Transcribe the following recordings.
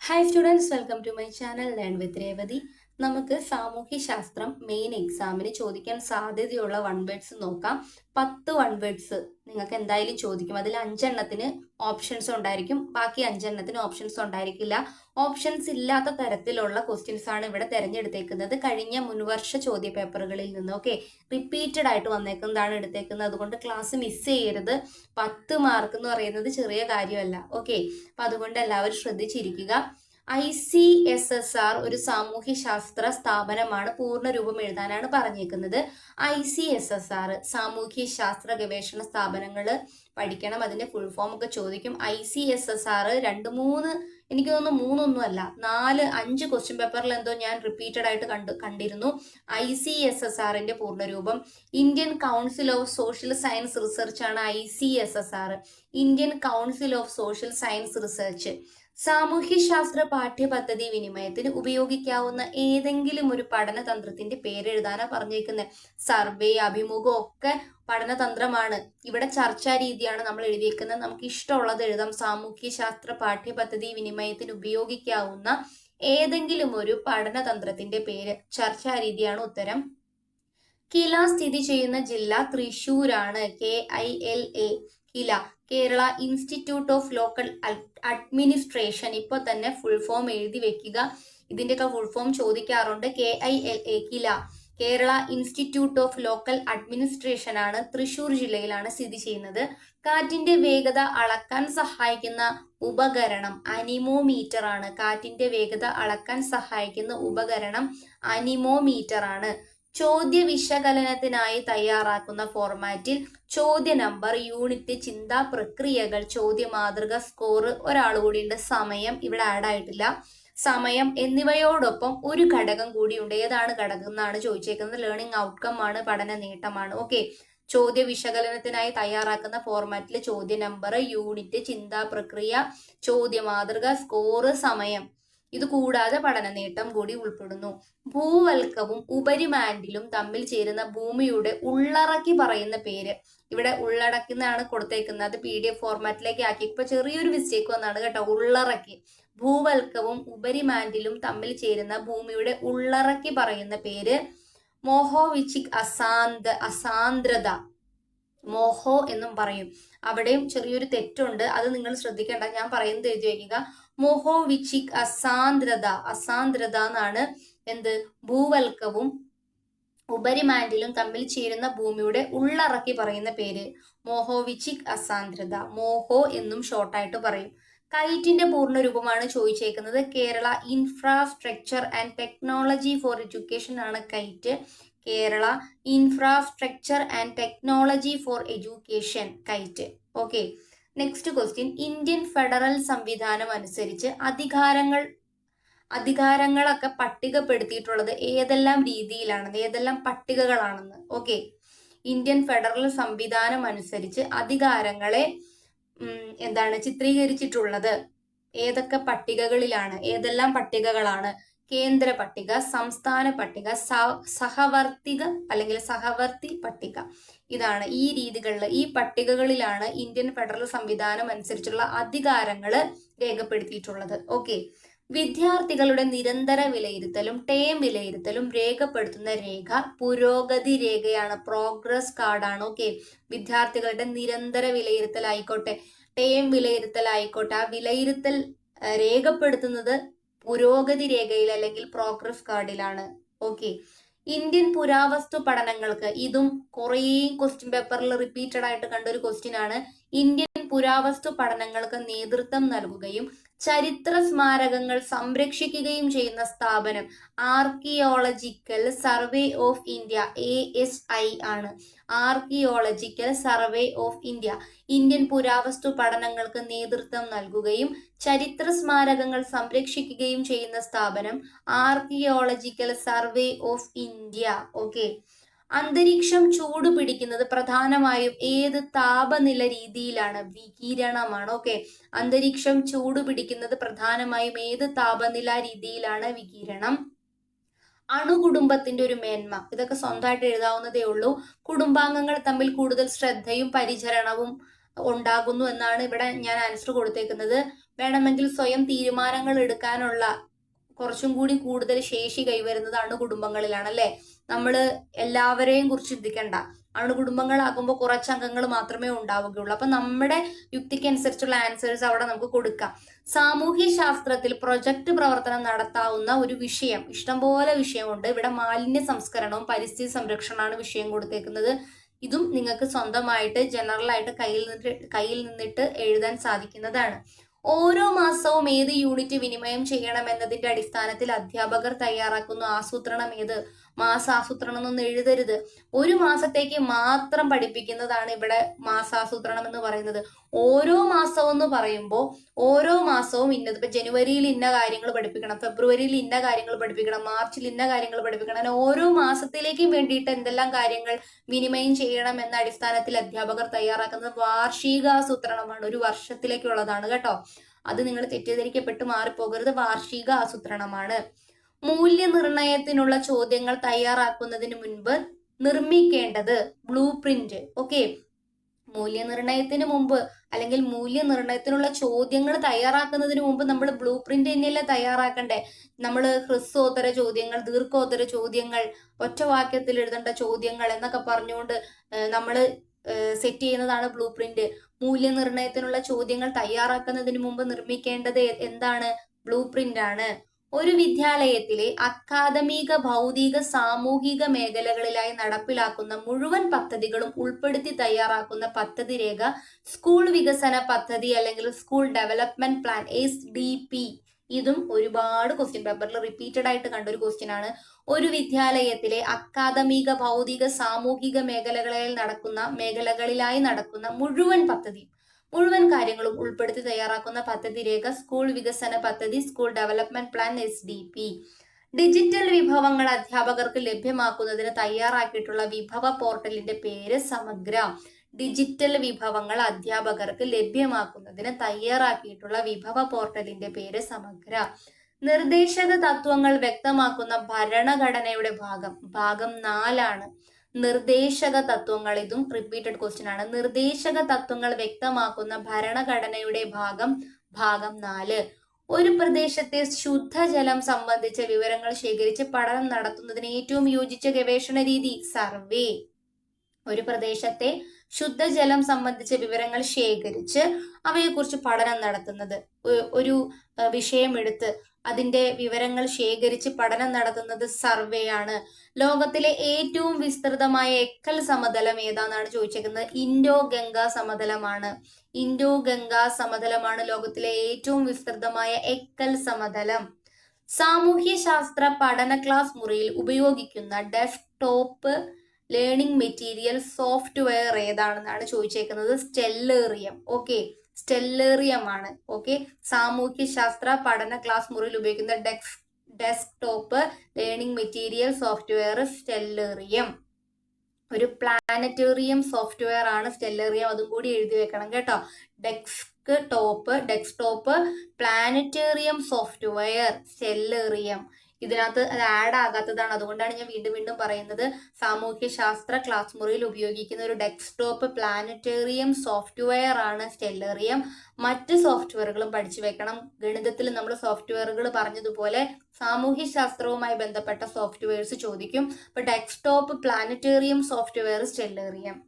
Hi students, welcome to my channel Learn with Revati. നമുക്ക് സാമൂഹ്യശാസ്ത്രം main എക്സാമിന് ചോദിക്കാൻ സാധ്യതയുള്ള വൺ വേർഡ്സ് നോക്കാം. 10 വൺ വേർഡ്സ് നിങ്ങൾക്ക് എന്തായാലും ചോദിക്കും. അതിൽ 5 ഓപ്ഷൻസ് ഉണ്ടായിരിക്കും, ബാക്കി 5 ഓപ്ഷൻസ് ഉണ്ടായിരിക്കില്ല. ഓപ്ഷൻസ് ഇല്ലാത്ത തരത്തിലുള്ള ക്വസ്റ്റ്യൻസ് ആണ് ഇവിടെ തിരഞ്ഞെടുത്തേക്കുന്നത്. കഴിഞ്ഞ മുൻവർഷ ചോദ്യ പേപ്പറുകളിൽ നിന്ന് റിപ്പീറ്റഡ് ആയിട്ട് വന്നേക്കുന്നതാണ് എടുത്തേക്കുന്നത്. അതുകൊണ്ട് ക്ലാസ് മിസ് ചെയ്യരുത്. 10 മാർക്ക് എന്ന് പറയുന്നത് ചെറിയ കാര്യമല്ല. അപ്പൊ അതുകൊണ്ട് എല്ലാവരും ശ്രദ്ധിച്ചിരിക്കുക. ICSSR ഒരു സാമൂഹ്യശാസ്ത്ര സ്ഥാപനമാണ്. പൂർണ്ണരൂപം എഴുതാനാണ് പറഞ്ഞേക്കുന്നത്. ICSSR സാമൂഹ്യശാസ്ത്ര ഗവേഷണ സ്ഥാപനങ്ങൾ പഠിക്കണം. അതിന്റെ ഫുൾ ഫോം ഒക്കെ ചോദിക്കും. ICSSR 2-3 എനിക്ക് തോന്നുന്നു 3 4-5 ക്വസ്റ്റ്യൻ പേപ്പറിൽ എന്തോ ഞാൻ റിപ്പീറ്റഡ് ആയിട്ട് കണ്ടിരുന്നു. ICSSRന്റെ പൂർണ്ണരൂപം Indian council of social science research ആണ്. ICSSR Indian council of social science research. സാമൂഹ്യശാസ്ത്ര പാഠ്യപദ്ധതി വിനിമയത്തിന് ഉപയോഗിക്കാവുന്ന ഏതെങ്കിലും ഒരു പഠനതന്ത്രത്തിന്റെ പേര് എഴുതാനാ പറഞ്ഞേക്കുന്നത്. സർവേ, അഭിമുഖം ഒക്കെ പഠനതന്ത്രമാണ്. ഇവിടെ ചർച്ചാ രീതിയാണ് നമ്മൾ എഴുതിയേക്കുന്നത്. നമുക്ക് ഇഷ്ടമുള്ളത് എഴുതാം. സാമൂഹ്യശാസ്ത്ര പാഠ്യപദ്ധതി വിനിമയത്തിന് ഉപയോഗിക്കാവുന്ന ഏതെങ്കിലും ഒരു പഠനതന്ത്രത്തിന്റെ പേര്. ചർച്ചാ രീതിയാണ് ഉത്തരം. കില സ്ഥിതി ചെയ്യുന്ന ജില്ല തൃശ്ശൂരാണ്. KILA KILA. Kerala institute of local administration. ഇപ്പൊ തന്നെ ഫുൾ ഫോം എഴുതി വെക്കുക. ഇതിന്റെയൊക്കെ ഫുൾ ഫോം ചോദിക്കാറുണ്ട്. KILA KILA. Kerala institute of local administration ആണ്. തൃശ്ശൂർ ജില്ലയിലാണ് സ്ഥിതി ചെയ്യുന്നത്. കാറ്റിന്റെ വേഗത അളക്കാൻ സഹായിക്കുന്ന ഉപകരണം അനിമോമീറ്റർ ആണ്. കാറ്റിന്റെ വേഗത അളക്കാൻ സഹായിക്കുന്ന ഉപകരണം അനിമോമീറ്റർ ആണ്. ചോദ്യ വിശകലനത്തിനായി തയ്യാറാക്കുന്ന ഫോർമാറ്റിൽ ചോദ്യ നമ്പർ, യൂണിറ്റ്, ചിന്താ പ്രക്രിയകൾ, ചോദ്യ മാതൃക, സ്കോർ, ഒരാൾ കൂടിയുണ്ട്, സമയം ഇവിടെ ആഡ് ആയിട്ടില്ല, സമയം എന്നിവയോടൊപ്പം ഒരു ഘടകം കൂടിയുണ്ട്. ഏതാണ് ഘടകം എന്നാണ് ചോദിച്ചേക്കുന്നത്. ലേണിംഗ് ഔട്ട്കം ആണ്, പഠന നേട്ടമാണ്. ചോദ്യ വിശകലനത്തിനായി തയ്യാറാക്കുന്ന ഫോർമാറ്റിൽ ചോദ്യ നമ്പർ, യൂണിറ്റ്, ചിന്താ പ്രക്രിയ, ചോദ്യ മാതൃക, സ്കോർ, സമയം, ഇത് കൂടാതെ പഠന നേട്ടം കൂടി ഉൾപ്പെടുന്നു. ഭൂവൽക്കവും ഉപരിമാൻഡിലും തമ്മിൽ ചേരുന്ന ഭൂമിയുടെ ഉള്ളറക്കി പറയുന്ന പേര്. ഇവിടെ ഉള്ളടക്കുന്നതാണ് കൊടുത്തേക്കുന്നത്. അത് PDF ഫോർമാറ്റിലേക്ക് ആക്കി. ഇപ്പൊ ചെറിയൊരു മിസ്റ്റേക്ക് വന്നാണ് കേട്ടോ. ഉള്ളറക്കി. ഭൂവൽക്കവും ഉപരിമാൻഡിലും തമ്മിൽ ചേരുന്ന ഭൂമിയുടെ ഉള്ളറക്കി പറയുന്ന പേര് മോഹോവിച്ചിക് അസാന്ദ്രത. മോഹോ എന്നും പറയും. അവിടെയും ചെറിയൊരു തെറ്റുണ്ട്, അത് നിങ്ങൾ ശ്രദ്ധിക്കേണ്ട. ഞാൻ പറയുന്നത് എഴുതി വയ്ക്കുക. മോഹോവിച്ചിക് അസാന്ദ്രത എന്നാണ് ഭൂവൽക്കവും ഉപരിമാൻഡിലും തമ്മിൽ ചേരുന്ന ഭൂമിയുടെ ഉള്ളറക്കി പറയുന്ന പേര്. മോഹോവിച്ചിക് അസാന്ദ്രത. മോഹോ എന്നും ഷോർട്ടായിട്ട് പറയും. കൈറ്റിന്റെ പൂർണ്ണരൂപമാണ് ചോദിച്ചേക്കുന്നത്. Kerala infrastructure and technology for education ആണ് KITE. Kerala infrastructure and technology for education KITE. Next question. Indian federal സംവിധാനം അനുസരിച്ച് അധികാരങ്ങളൊക്കെ പട്ടികപ്പെടുത്തിയിട്ടുള്ളത് ഏതെല്ലാം രീതിയിലാണെന്ന്, ഏതെല്ലാം പട്ടികകളാണെന്ന്. ഇന്ത്യൻ ഫെഡറൽ സംവിധാനം അനുസരിച്ച് അധികാരങ്ങളെ ചിത്രീകരിച്ചിട്ടുള്ളത് ഏതൊക്കെ പട്ടികകളിലാണ്, ഏതെല്ലാം പട്ടികകളാണ്? കേന്ദ്ര പട്ടിക, സംസ്ഥാന പട്ടിക, സഹവർത്തിക അല്ലെങ്കിൽ സഹവർത്തി പട്ടിക. ഇതാണ് ഈ രീതികളിൽ, ഈ പട്ടികകളിലാണ് ഇന്ത്യൻ ഫെഡറൽ സംവിധാനം അനുസരിച്ചുള്ള അധികാരങ്ങൾ രേഖപ്പെടുത്തിയിട്ടുള്ളത്. വിദ്യാർത്ഥികളുടെ നിരന്തര വിലയിരുത്തലും ടേം വിലയിരുത്തലും രേഖപ്പെടുത്തുന്ന രേഖ പുരോഗതി രേഖയാണ്. പ്രോഗ്രസ് കാർഡാണ്. വിദ്യാർത്ഥികളുടെ നിരന്തര വിലയിരുത്തൽ ആയിക്കോട്ടെ, ടേം വിലയിരുത്തൽ ആയിക്കോട്ടെ, ആ വിലയിരുത്തൽ രേഖപ്പെടുത്തുന്നത് പുരോഗതി രേഖയിൽ അല്ലെങ്കിൽ പ്രോഗ്രസ് കാർഡിലാണ്. ഇന്ത്യൻ പുരാവസ്തു പഠനങ്ങൾക്ക്, ഇതും കുറേ ക്വസ്റ്റ്യൻ പേപ്പറിൽ റിപ്പീറ്റഡ് ആയിട്ട് കണ്ട ഒരു ക്വസ്റ്റ്യൻ ആണ്. ഇന്ത്യൻ പുരാവസ്തു പഠനങ്ങൾക്ക് നേതൃത്വം നൽകുകയും ചരിത്ര സ്മാരകങ്ങൾ സംരക്ഷിക്കുകയും ചെയ്യുന്ന സ്ഥാപനം archaeological survey of India, ASI ആണ്. Archaeological survey of India Indian പുരാവസ്തു പഠനങ്ങൾക്ക് നേതൃത്വം നൽകുകയും ചരിത്ര സ്മാരകങ്ങൾ സംരക്ഷിക്കുകയും ചെയ്യുന്ന സ്ഥാപനം ആർക്കിയോളജിക്കൽ സർവേ ഓഫ് ഇന്ത്യ. അന്തരീക്ഷം ചൂട് പിടിക്കുന്നത് പ്രധാനമായും ഏത് താപനില രീതിയിലാണ്? വികിരണമാണ്. അന്തരീക്ഷം ചൂട് പിടിക്കുന്നത് പ്രധാനമായും ഏത് താപനില രീതിയിലാണ്? വികിരണം. അണുകുടുംബത്തിന്റെ ഒരു മേന്മ, ഇതൊക്കെ സ്വന്തമായിട്ട് എഴുതാവുന്നതേ ഉള്ളൂ. കുടുംബാംഗങ്ങൾ തമ്മിൽ കൂടുതൽ ശ്രദ്ധയും പരിചരണവും ഉണ്ടാകുന്നു എന്നാണ് ഇവിടെ ഞാൻ ആൻസർ കൊടുത്തേക്കുന്നത്. വേണമെങ്കിൽ സ്വയം തീരുമാനങ്ങൾ എടുക്കാനുള്ള കുറച്ചും കൂടി കൂടുതൽ ശേഷി കൈവരുന്നത് അണുകുടുംബങ്ങളിലാണ് അല്ലെ. നമ്മൾ എല്ലാവരെയും കുറിച്ച് ചിന്തിക്കണ്ട. അണുകുടുംബങ്ങളാകുമ്പോൾ കുറച്ച് അംഗങ്ങൾ മാത്രമേ ഉണ്ടാവുകയുള്ളൂ. അപ്പൊ നമ്മുടെ യുക്തിക്ക് അനുസരിച്ചുള്ള ആൻസേഴ്സ് അവിടെ നമുക്ക് കൊടുക്കാം. സാമൂഹ്യ ശാസ്ത്രത്തിൽ പ്രൊജക്ട് പ്രവർത്തനം നടത്താവുന്ന ഒരു വിഷയം, ഇഷ്ടംപോലെ വിഷയമുണ്ട്. ഇവിടെ മാലിന്യ സംസ്കരണവും പരിസ്ഥിതി സംരക്ഷണമാണ് വിഷയം കൊടുത്തേക്കുന്നത്. ഇതും നിങ്ങൾക്ക് സ്വന്തമായിട്ട് ജനറൽ ആയിട്ട് കയ്യിൽ നിന്നിട്ട് എഴുതാൻ സാധിക്കുന്നതാണ്. ഓരോ മാസവും ഏത് യൂണിറ്റ് വിനിമയം ചെയ്യണം എന്നതിന്റെ അടിസ്ഥാനത്തിൽ അധ്യാപകർ തയ്യാറാക്കുന്ന ആസൂത്രണം ഏത്? മാസാസൂത്രണം എന്നൊന്നും എഴുതരുത്. ഒരു മാസത്തേക്ക് മാത്രം പഠിപ്പിക്കുന്നതാണ് ഇവിടെ മാസാസൂത്രണം എന്ന് പറയുന്നത്. ഓരോ മാസവും എന്ന് പറയുമ്പോൾ ഓരോ മാസവും ഇന്നത്, ഇപ്പൊ ജനുവരിയിൽ ഇന്ന കാര്യങ്ങൾ പഠിപ്പിക്കണം, ഫെബ്രുവരിയിൽ ഇന്ന കാര്യങ്ങൾ പഠിപ്പിക്കണം, മാർച്ചിൽ ഇന്ന കാര്യങ്ങൾ പഠിപ്പിക്കണം. അങ്ങനെ ഓരോ മാസത്തിലേക്കും വേണ്ടിയിട്ട് എന്തെല്ലാം കാര്യങ്ങൾ വിനിമയം ചെയ്യണം എന്ന അടിസ്ഥാനത്തിൽ അധ്യാപകർ തയ്യാറാക്കുന്നത് വാർഷികാസൂത്രണമാണ്. ഒരു വർഷത്തിലേക്കുള്ളതാണ് കേട്ടോ. അത് നിങ്ങൾ തെറ്റിദ്ധരിക്കപ്പെട്ട് മാറിപ്പോകരുത്. വാർഷിക ആസൂത്രണമാണ്. മൂല്യനിർണയത്തിനുള്ള ചോദ്യങ്ങൾ തയ്യാറാക്കുന്നതിന് മുൻപ് നിർമ്മിക്കേണ്ടത് ബ്ലൂ പ്രിന്റ്. ഓക്കെ, മൂല്യനിർണയത്തിന് മുമ്പ് അല്ലെങ്കിൽ മൂല്യനിർണയത്തിനുള്ള ചോദ്യങ്ങൾ തയ്യാറാക്കുന്നതിന് മുമ്പ് നമ്മൾ ബ്ലൂ പ്രിന്റ് തന്നെയല്ലേ തയ്യാറാക്കണ്ടേ. നമ്മൾ ഹ്രസ്വോത്തര ചോദ്യങ്ങൾ, ദീർഘോത്തര ചോദ്യങ്ങൾ, ഒറ്റ വാക്യത്തിൽ എഴുതേണ്ട ചോദ്യങ്ങൾ എന്നൊക്കെ പറഞ്ഞുകൊണ്ട് നമ്മൾ സെറ്റ് ചെയ്യുന്നതാണ് ബ്ലൂ പ്രിന്റ്. മൂല്യനിർണയത്തിനുള്ള ചോദ്യങ്ങൾ തയ്യാറാക്കുന്നതിന് മുമ്പ് നിർമ്മിക്കേണ്ടത് എന്താണ്? ബ്ലൂ പ്രിന്റ് ആണ്. ഒരു വിദ്യാലയത്തിലെ അക്കാദമിക, ഭൗതിക, സാമൂഹിക മേഖലകളിലായി നടപ്പിലാക്കുന്ന മുഴുവൻ പദ്ധതികളും ഉൾപ്പെടുത്തി തയ്യാറാക്കുന്ന പദ്ധതി രേഖ സ്കൂൾ വികസന പദ്ധതി അല്ലെങ്കിൽ സ്കൂൾ ഡെവലപ്മെന്റ് പ്ലാൻ, SDP. ഇതും ഒരുപാട് ക്വസ്റ്റ്യൻ പേപ്പറിൽ റിപ്പീറ്റഡ് ആയിട്ട് കണ്ടൊരു ക്വസ്റ്റ്യൻ ആണ്. ഒരു വിദ്യാലയത്തിലെ അക്കാദമിക, ഭൗതിക, സാമൂഹിക മേഖലകളിലായി നടക്കുന്ന മുഴുവൻ കാര്യങ്ങളും ഉൾപ്പെടുത്തി തയ്യാറാക്കുന്ന പദ്ധതി രേഖ സ്കൂൾ വികസന പദ്ധതി, school development plan, SDP. Digital വിഭവങ്ങൾ അധ്യാപകർക്ക് ലഭ്യമാക്കുന്നതിന് തയ്യാറാക്കിയിട്ടുള്ള വിഭവ പോർട്ടലിന്റെ പേര് സമഗ്ര. ഡിജിറ്റൽ വിഭവങ്ങൾ അധ്യാപകർക്ക് ലഭ്യമാക്കുന്നതിന് തയ്യാറാക്കിയിട്ടുള്ള വിഭവ പോർട്ടലിന്റെ പേര് സമഗ്ര. നിർദ്ദേശക തത്വങ്ങൾ വ്യക്തമാക്കുന്ന ഭരണഘടനയുടെ ഭാഗം 4 നിർദ്ദേശക തത്വങ്ങൾ. ഇതും റിപ്പീറ്റഡ് ക്വസ്റ്റ്യൻ ആണ്. നിർദ്ദേശക തത്വങ്ങൾ വ്യക്തമാക്കുന്ന ഭരണഘടനയുടെ ഭാഗം 4. ഒരു പ്രദേശത്തെ ശുദ്ധജലം സംബന്ധിച്ച വിവരങ്ങൾ ശേഖരിച്ച് പഠനം നടത്തുന്നതിന് ഏറ്റവും യോജിച്ച ഗവേഷണ രീതി സർവേ. ഒരു പ്രദേശത്തെ ശുദ്ധജലം സംബന്ധിച്ച വിവരങ്ങൾ ശേഖരിച്ച് അവയെക്കുറിച്ച് പഠനം നടത്തുന്നത്, ഒരു വിഷയമെടുത്ത് അതിന്റെ വിവരങ്ങൾ ശേഖരിച്ച് പഠനം നടത്തുന്നത് സർവേ ആണ്. ലോകത്തിലെ ഏറ്റവും വിസ്തൃതമായ എക്കൽ സമതലം ഏതാണെന്നാണ് ചോദിച്ചേക്കുന്നത്. ഇൻഡോ ഗംഗാ സമതലമാണ്. ഇൻഡോ ഗംഗാ സമതലമാണ് ലോകത്തിലെ ഏറ്റവും വിസ്തൃതമായ എക്കൽ സമതലം. സാമൂഹ്യ ശാസ്ത്ര പഠന ക്ലാസ് മുറിയിൽ ഉപയോഗിക്കുന്ന ഡെസ്ക്ടോപ്പ് ലേണിംഗ് മെറ്റീരിയൽ സോഫ്റ്റ്വെയർ ഏതാണെന്നാണ് ചോദിച്ചേക്കുന്നത്. സ്റ്റെല്ലേറിയം. ഓക്കെ, സ്റ്റെല്ലേറിയം ആണ്. ഓക്കെ, സാമൂഹ്യ ശാസ്ത്ര പഠന ക്ലാസ് മുറിയിൽ ഉപയോഗിക്കുന്ന desktop learning material software Stellarium. ഒരു പ്ലാനറ്റേറിയം സോഫ്റ്റ്വെയർ ആണ് സ്റ്റെല്ലേറിയം. അതും കൂടി എഴുതി വെക്കണം കേട്ടോ. Desktop planetarium software Stellarium. ഇതിനകത്ത് അത് ആഡ് ആകാത്തതാണ്, അതുകൊണ്ടാണ് ഞാൻ വീണ്ടും പറയുന്നത്. സാമൂഹ്യ ശാസ്ത്ര ക്ലാസ് മുറിയിൽ ഉപയോഗിക്കുന്ന ഒരു ഡെസ്ക്ടോപ്പ് പ്ലാനറ്റേറിയം സോഫ്റ്റ്വെയർ ആണ് സ്റ്റെല്ലേറിയം. മറ്റ് സോഫ്റ്റ്വെയറുകളും പഠിച്ചു വെക്കണം. ഗണിതത്തിൽ നമ്മൾ സോഫ്റ്റ്വെയറുകൾ പറഞ്ഞതുപോലെ സാമൂഹ്യ ശാസ്ത്രവുമായി ബന്ധപ്പെട്ട സോഫ്റ്റ്വെയർസ് ചോദിക്കും. അപ്പൊ ഡെസ്ക്ടോപ്പ് പ്ലാനറ്റേറിയം സോഫ്റ്റ്വെയർ സ്റ്റെല്ലേറിയം.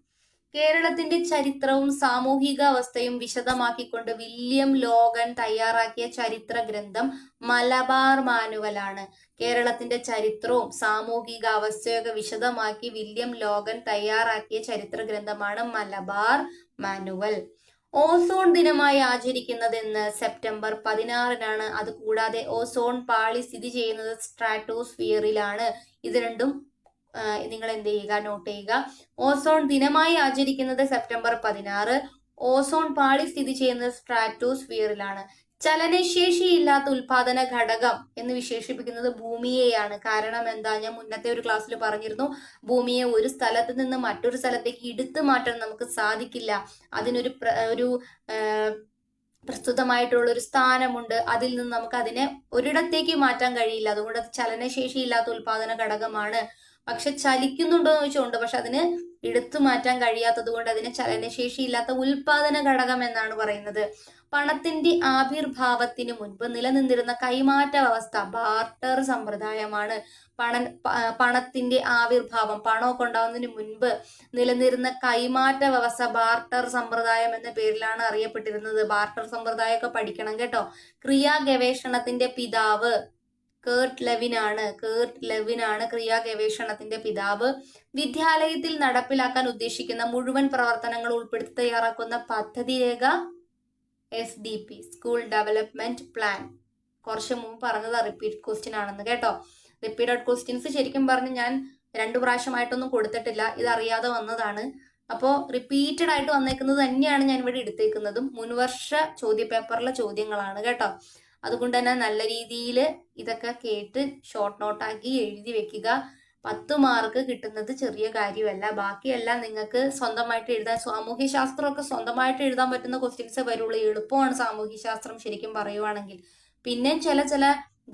കേരളത്തിന്റെ ചരിത്രവും സാമൂഹിക അവസ്ഥയും വിശദമാക്കിക്കൊണ്ട് വില്യം ലോഗൻ തയ്യാറാക്കിയ ചരിത്ര ഗ്രന്ഥം മലബാർ മാനുവലാണ്. കേരളത്തിന്റെ ചരിത്രവും സാമൂഹിക അവസ്ഥയൊക്കെ വിശദമാക്കി വില്യം ലോഗൻ തയ്യാറാക്കിയ ചരിത്ര ഗ്രന്ഥമാണ് മലബാർ മാനുവൽ. ഓസോൺ ദിനമായി ആചരിക്കുന്നത് എന്ന് സെപ്റ്റംബർ 16-നാണ്. അതുകൂടാതെ ഓസോൺ പാളി സ്ഥിതി ചെയ്യുന്നത് സ്ട്രാറ്റോസ്ഫിയറിലാണ്. ഇത് രണ്ടും നിങ്ങൾ എന്ത് ചെയ്യുക, നോട്ട് ചെയ്യുക. ഓസോൺ ദിനമായി ആചരിക്കുന്നത് സെപ്റ്റംബർ 16. ഓസോൺ പാളി സ്ഥിതി ചെയ്യുന്നത് സ്ട്രാറ്റോസ്ഫിയറിലാണ്. ചലനശേഷിയില്ലാത്ത ഉൽപാദന ഘടകം എന്ന് വിശേഷിപ്പിക്കുന്നത് ഭൂമിയെയാണ്. കാരണം എന്താ, ഞാൻ മുന്നത്തെ ഒരു ക്ലാസ്സിൽ പറഞ്ഞിരുന്നു, ഭൂമിയെ ഒരു സ്ഥലത്ത് നിന്ന് മറ്റൊരു സ്ഥലത്തേക്ക് എടുത്തു മാറ്റാൻ നമുക്ക് സാധിക്കില്ല. അതിനൊരു പ്രസ്തുതമായിട്ടുള്ള ഒരു സ്ഥാനമുണ്ട്. അതിൽ നിന്ന് നമുക്ക് അതിനെ ഒരിടത്തേക്ക് മാറ്റാൻ കഴിയില്ല. അതുകൊണ്ട് അത് ചലനശേഷിയില്ലാത്ത ഉൽപാദന ഘടകമാണ്. പക്ഷെ ചലിക്കുന്നുണ്ടോ എന്ന് ചോദിച്ചുകൊണ്ട്, പക്ഷെ അതിന് എടുത്തു മാറ്റാൻ കഴിയാത്തത് കൊണ്ട് അതിനെ ചലനശേഷിയില്ലാത്ത ഉൽപാദന ഘടകം എന്നാണ് പറയുന്നത്. പണത്തിന്റെ ആവിർഭാവത്തിന് മുൻപ് നിലനിന്നിരുന്ന കൈമാറ്റ വ്യവസ്ഥ ബാർട്ടർ സമ്പ്രദായമാണ്. പണത്തിന്റെ ആവിർഭാവം, പണമൊക്കെ ഉണ്ടാവുന്നതിന് മുൻപ് നിലനിരുന്ന കൈമാറ്റ വ്യവസ്ഥ ബാർട്ടർ സമ്പ്രദായം എന്ന പേരിലാണ് അറിയപ്പെട്ടിരുന്നത്. ബാർട്ടർ സമ്പ്രദായമൊക്കെ പഠിക്കണം കേട്ടോ. ക്രിയാ ഗവേഷണത്തിന്റെ പിതാവ് കേർട്ട് ലെവിനാണ് ക്രിയാ ഗവേഷണത്തിന്റെ പിതാവ്. വിദ്യാലയത്തിൽ നടപ്പിലാക്കാൻ ഉദ്ദേശിക്കുന്ന മുഴുവൻ പ്രവർത്തനങ്ങൾ ഉൾപ്പെടുത്തി തയ്യാറാക്കുന്ന പദ്ധതി രേഖ SDP, സ്കൂൾ ഡെവലപ്മെന്റ് പ്ലാൻ. കുറച്ച് മുമ്പ് പറഞ്ഞത് റിപ്പീറ്റ് ക്വസ്റ്റ്യൻ ആണെന്ന് കേട്ടോ. റിപ്പീറ്റഡ് ക്വസ്റ്റ്യൻസ് ശരിക്കും പറഞ്ഞ് ഞാൻ 2 പ്രാവശ്യമായിട്ടൊന്നും കൊടുത്തിട്ടില്ല, ഇത് അറിയാതെ വന്നതാണ്. അപ്പോൾ റിപ്പീറ്റഡ് ആയിട്ട് വന്നേക്കുന്നത് തന്നെയാണ് ഞാൻ ഇവിടെ എടുത്തേക്കുന്നതും. മുൻവർഷ ചോദ്യപേപ്പറിലെ ചോദ്യങ്ങളാണ് കേട്ടോ. അതുകൊണ്ട് തന്നെ നല്ല രീതിയിൽ ഇതൊക്കെ കേട്ട് ഷോർട്ട് നോട്ടാക്കി എഴുതി വെക്കുക. 10 മാർക്ക് കിട്ടുന്നത് ചെറിയ കാര്യമല്ല. ബാക്കിയെല്ലാം നിങ്ങൾക്ക് സ്വന്തമായിട്ട് എഴുതാൻ, സാമൂഹ്യ ശാസ്ത്രമൊക്കെ സ്വന്തമായിട്ട് എഴുതാൻ പറ്റുന്ന ക്വസ്റ്റ്യൻസേ വരുള്ളൂ. എളുപ്പമാണ് സാമൂഹ്യ ശാസ്ത്രം ശരിക്കും പറയുവാണെങ്കിൽ. പിന്നെ ചില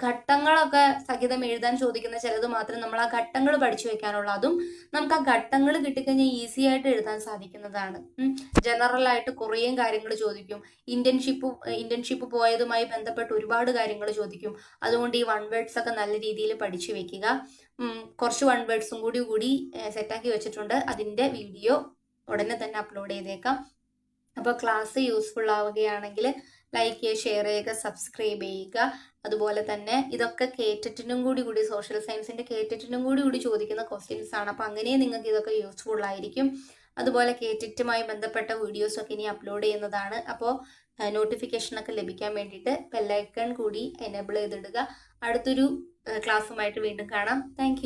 ഘട്ടങ്ങളൊക്കെ സഹിതം എഴുതാൻ ചോദിക്കുന്ന ചിലത് മാത്രം നമ്മൾ ആ ഘട്ടങ്ങൾ പഠിച്ചു വെക്കാനുള്ള, അതും നമുക്ക് ആ ഘട്ടങ്ങൾ കിട്ടിക്കഴിഞ്ഞാൽ ഈസി ആയിട്ട് എഴുതാൻ സാധിക്കുന്നതാണ്. ജനറൽ ആയിട്ട് കുറേ കാര്യങ്ങൾ ചോദിക്കും. ഇന്റേൺഷിപ്പ് പോയതുമായി ബന്ധപ്പെട്ട് ഒരുപാട് കാര്യങ്ങൾ ചോദിക്കും. അതുകൊണ്ട് ഈ 1 വേർഡ്സ് ഒക്കെ നല്ല രീതിയിൽ പഠിച്ചു വെക്കുക. കുറച്ച് 1 വേർഡ്സും കൂടി സെറ്റാക്കി വെച്ചിട്ടുണ്ട്. അതിന്റെ വീഡിയോ ഉടനെ തന്നെ അപ്ലോഡ് ചെയ്തേക്കാം. അപ്പോൾ ക്ലാസ് യൂസ്ഫുൾ ആവുകയാണെങ്കിൽ ലൈക്ക് ചെയ്യുക, ഷെയർ ചെയ്യുക, സബ്സ്ക്രൈബ് ചെയ്യുക. അതുപോലെ തന്നെ ഇതൊക്കെ കേറ്ററ്റിനും കൂടി സോഷ്യൽ സയൻസിന്റെ കേറ്ററ്റിനും കൂടി ചോദിക്കുന്ന ക്വസ്റ്റ്യൻസ് ആണ്. അപ്പോൾ അങ്ങനെ നിങ്ങൾക്ക് ഇതൊക്കെ യൂസ്ഫുൾ ആയിരിക്കും. അതുപോലെ കേറ്ററ്റുമായി ബന്ധപ്പെട്ട വീഡിയോസ് ഒക്കെ ഇനി അപ്ലോഡ് ചെയ്യുന്നതാണ്. അപ്പോൾ നോട്ടിഫിക്കേഷനൊക്കെ ലഭിക്കാൻ വേണ്ടിയിട്ട് ബെല്ലൈക്കൺ കൂടി എനേബിൾ ചെയ്തിടുക. അടുത്തൊരു ക്ലാസ്സുമായിട്ട് വീണ്ടും കാണാം. താങ്ക്